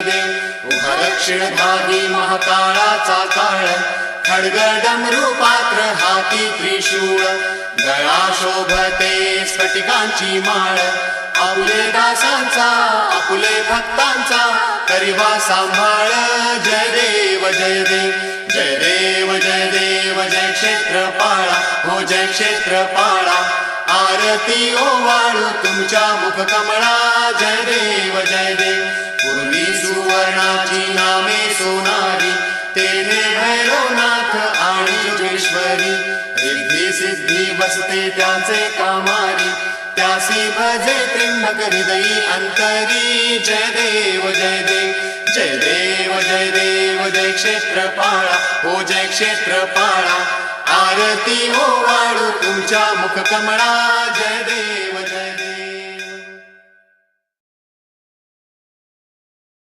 दक्षिण भागी महाकाळाचा काळ, खड्ग डमरू पात्र हाती त्रिशूळ, गळा शोभते स्फटिकांची माळ, आपुले दासांचा आपुले भक्तांचा करिवा सांभाळ. जय देव जय देव जय देव जय देव जय क्षेत्रपाळा, हो जय क्षेत्रपाळा. आरती ओवाळू तुमच्या मुख कमळा. जय देव जय देव. पूर्वी सुवर्णाची नामे सोनारी, तेने भैरवनाथ आणि जोगेश्वरी, रिद्धी सिद्धी बसते त्याचे कामारी, त्यासी भजे त्र्यंबक हृदयी अंतरी. जय देव जय देव जय देव जय देव जय क्षेत्रपाळा, हो जय क्षेत्रपाळा. आरती ओवाळू तुमच्या मुख कमळा. जय देव.